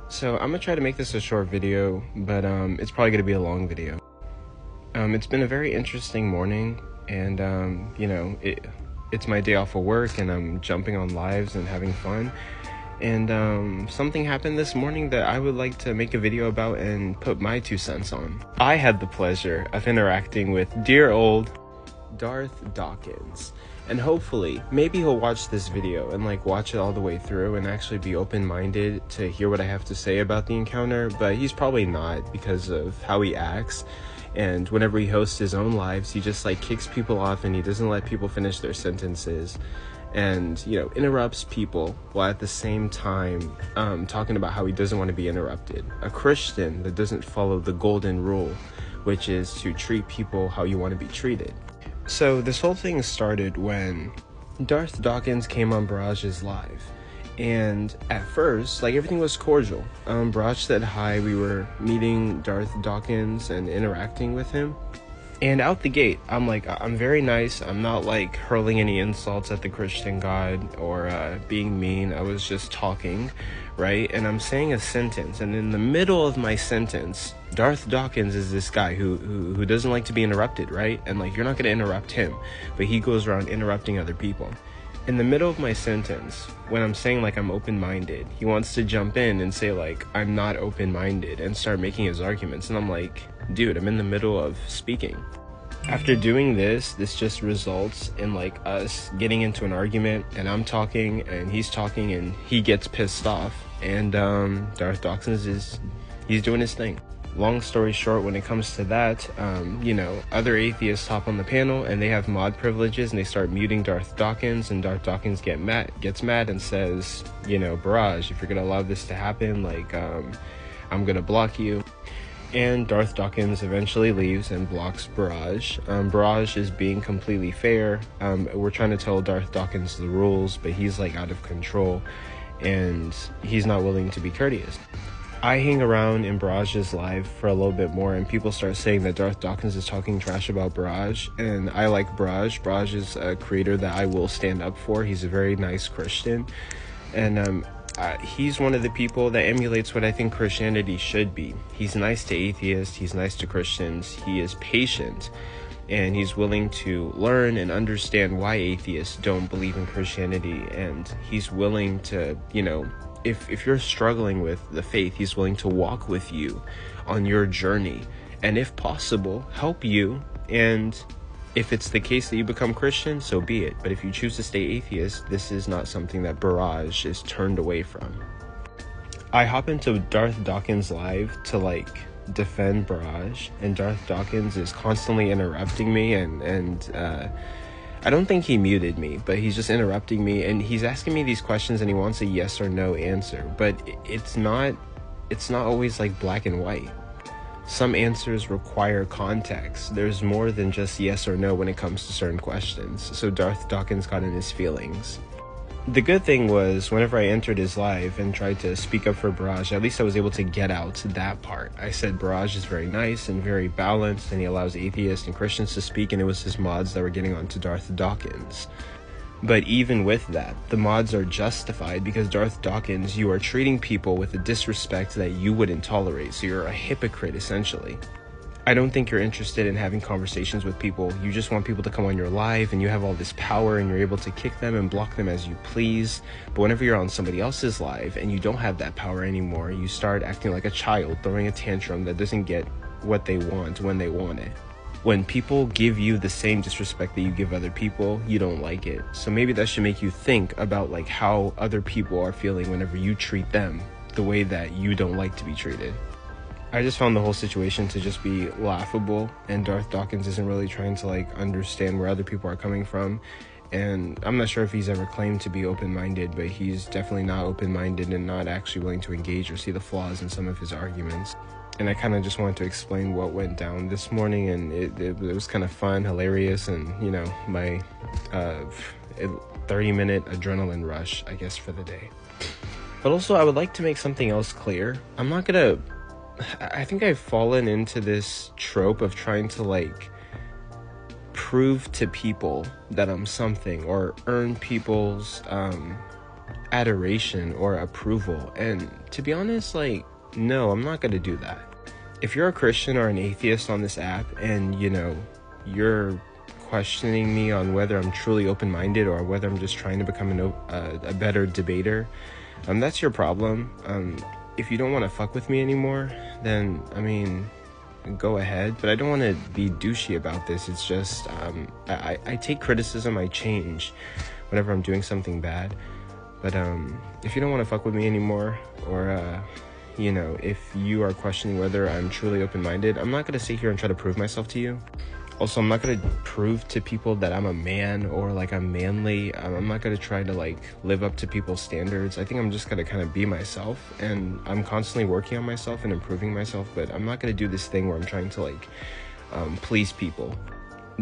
So I'm gonna try to make this a short video, but it's probably gonna be a long video. It's been a very interesting morning, and it's my day off of work, and I'm jumping on lives and having fun. And something happened this morning that I would like to make a video about and put my 2 cents on. I had the pleasure of interacting with dear old Darth Dawkins, and hopefully maybe he'll watch this video and watch it all the way through and actually be open-minded to hear what I have to say about the encounter, but he's probably not because of how he acts. And whenever he hosts his own lives, he just kicks people off, and he doesn't let people finish their sentences, and interrupts people while at the same time talking about how he doesn't want to be interrupted. A Christian that doesn't follow the golden rule, which is to treat people how you want to be treated. So this whole thing started when Darth Dawkins came on Barrage's live, and at first everything was cordial. Barrage said hi, we were meeting Darth Dawkins and interacting with him, and out the gate I'm very nice. I'm not hurling any insults at the Christian God or being mean. I was just talking, right? And I'm saying a sentence, and in the middle of my sentence, Darth Dawkins is this guy who doesn't like to be interrupted, right? And you're not gonna interrupt him, but he goes around interrupting other people. In the middle of my sentence, when I'm saying I'm open-minded, he wants to jump in and say I'm not open-minded and start making his arguments, and I'm like, dude, I'm in the middle of speaking. After doing this just results in us getting into an argument, and I'm talking and he's talking, and he gets pissed off, and Darth Dawkins he's doing his thing. Long story short, when it comes to that, other atheists hop on the panel and they have mod privileges, and they start muting Darth Dawkins, and Darth Dawkins gets mad and says, Barrage, if you're gonna allow this to happen, I'm gonna block you. And Darth Dawkins eventually leaves and blocks Barrage. Barrage is being completely fair. We're trying to tell Darth Dawkins the rules, but he's out of control, and he's not willing to be courteous. I hang around in Barrage's live for a little bit more, and people start saying that Darth Dawkins is talking trash about Barrage, and I like Barrage. Barrage is a creator that I will stand up for. He's a very nice Christian, and he's one of the people that emulates what I think Christianity should be. He's nice to atheists, he's nice to Christians, he is patient, and he's willing to learn and understand why atheists don't believe in Christianity, and he's willing to, if you're struggling with the faith, he's willing to walk with you on your journey, and if possible, help you. And if it's the case that you become Christian, so be it. But if you choose to stay atheist, this is not something that Barrage is turned away from. I hop into Darth Dawkins live to defend Barrage, and Darth Dawkins is constantly interrupting me, and I don't think he muted me, but he's just interrupting me, and he's asking me these questions, and he wants a yes or no answer, but it's not always black and white. Some answers require context. There's more than just yes or no when it comes to certain questions. So Darth Dawkins got in his feelings. The good thing was, whenever I entered his live and tried to speak up for Barrage, at least I was able to get out that part. I said Barrage is very nice and very balanced, and he allows atheists and Christians to speak, and it was his mods that were getting onto Darth Dawkins. But even with that, the mods are justified, because Darth Dawkins, you are treating people with a disrespect that you wouldn't tolerate, so you're a hypocrite, essentially. I don't think you're interested in having conversations with people. You just want people to come on your live, and you have all this power, and you're able to kick them and block them as you please. But whenever you're on somebody else's live and you don't have that power anymore, you start acting like a child, throwing a tantrum that doesn't get what they want when they want it. When people give you the same disrespect that you give other people, you don't like it. So maybe that should make you think about how other people are feeling whenever you treat them the way that you don't like to be treated. I just found the whole situation to just be laughable, and Darth Dawkins isn't really trying to understand where other people are coming from, and I'm not sure if he's ever claimed to be open-minded, but he's definitely not open-minded and not actually willing to engage or see the flaws in some of his arguments. And I kind of just wanted to explain what went down this morning, and it was kind of fun, hilarious, and my 30-minute adrenaline rush, I guess, for the day. But also, I would like to make something else clear. I think I've fallen into this trope of trying to prove to people that I'm something, or earn people's adoration or approval. And to be honest, like, no, I'm not gonna do that. If you're a Christian or an atheist on this app and, you're questioning me on whether I'm truly open-minded or whether I'm just trying to become a better debater, that's your problem. If you don't want to fuck with me anymore, then, go ahead. But I don't want to be douchey about this. It's just, I take criticism, I change whenever I'm doing something bad. But if you don't want to fuck with me anymore, or if you are questioning whether I'm truly open-minded, I'm not going to sit here and try to prove myself to you. Also, I'm not going to prove to people that I'm a man or like I'm manly. I'm not going to try to like live up to people's standards. I think I'm just going to kind of be myself, and I'm constantly working on myself and improving myself, but I'm not going to do this thing where I'm trying to like please people.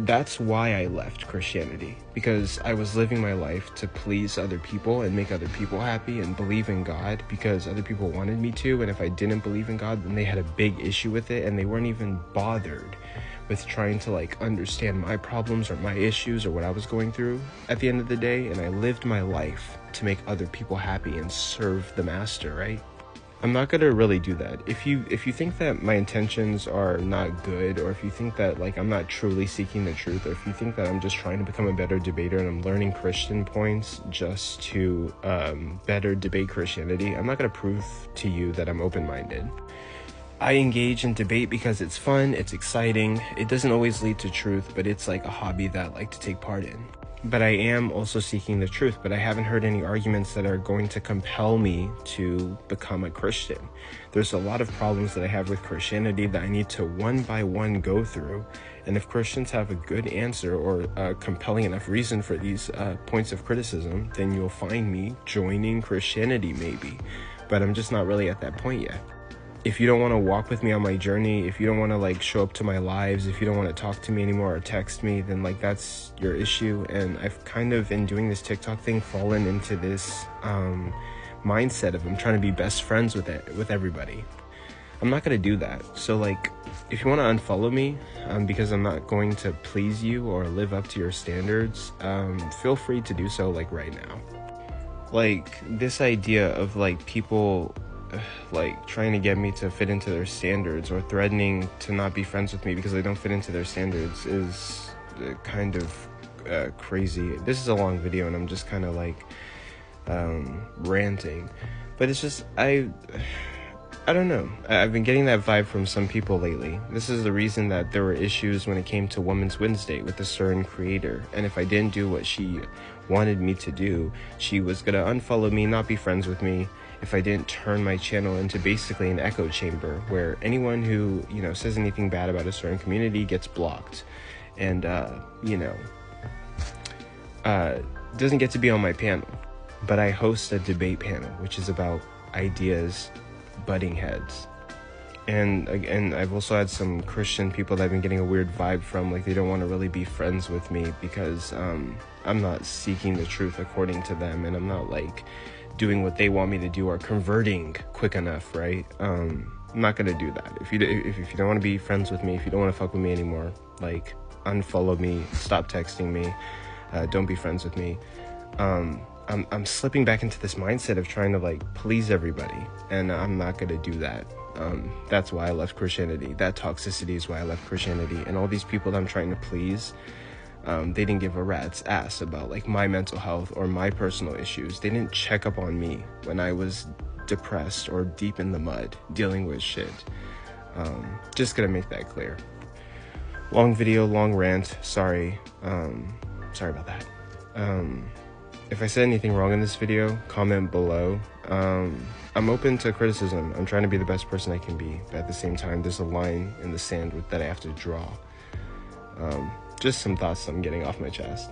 That's why I left Christianity, because I was living my life to please other people and make other people happy and believe in God because other people wanted me to. And if I didn't believe in God, then they had a big issue with it, and they weren't even bothered with trying to like understand my problems or my issues or what I was going through at the end of the day. And I lived my life to make other people happy and serve the master, right? I'm not gonna really do that. If you think that my intentions are not good, or if you think that like I'm not truly seeking the truth, or if you think that I'm just trying to become a better debater and I'm learning Christian points just to better debate Christianity, I'm not gonna prove to you that I'm open-minded. I engage in debate because it's fun, it's exciting, it doesn't always lead to truth, but it's like a hobby that I like to take part in. But I am also seeking the truth, but I haven't heard any arguments that are going to compel me to become a Christian. There's a lot of problems that I have with Christianity that I need to one by one go through, and if Christians have a good answer or a compelling enough reason for these points of criticism, then you'll find me joining Christianity maybe, but I'm just not really at that point yet. If you don't want to walk with me on my journey, if you don't want to like show up to my lives, if you don't want to talk to me anymore or text me, then like that's your issue. And I've kind of, in doing this TikTok thing, fallen into this mindset of I'm trying to be best friends with everybody. I'm not going to do that. So like, if you want to unfollow me because I'm not going to please you or live up to your standards, feel free to do so like right now. Like this idea of like people like trying to get me to fit into their standards or threatening to not be friends with me because I don't fit into their standards is kind of crazy. This is a long video and I'm just kind of like ranting, but it's just I don't know. I've been getting that vibe from some people lately. This is the reason that there were issues when it came to Women's Wednesday with a certain creator, and if I didn't do what she wanted me to do, she was gonna unfollow me, not be friends with me, if I didn't turn my channel into basically an echo chamber where anyone who, says anything bad about a certain community gets blocked and, doesn't get to be on my panel. But I host a debate panel, which is about ideas butting heads. And again, I've also had some Christian people that I've been getting a weird vibe from, like they don't want to really be friends with me because I'm not seeking the truth according to them, and I'm not like doing what they want me to do or converting quick enough, right? I'm not gonna do that. If you don't want to be friends with me, if you don't want to fuck with me anymore, like unfollow me, stop texting me, don't be friends with me. I'm slipping back into this mindset of trying to like please everybody, and I'm not gonna do that. That's why I left Christianity. That toxicity is why I left Christianity. And all these people that I'm trying to please, they didn't give a rat's ass about like my mental health or my personal issues. They didn't check up on me when I was depressed or deep in the mud dealing with shit. Just gonna make that clear. Long video, long rant. Sorry about that. If I said anything wrong in this video, comment below. I'm open to criticism. I'm trying to be the best person I can be, but at the same time, there's a line in the sand that I have to draw. Just some thoughts I'm getting off my chest.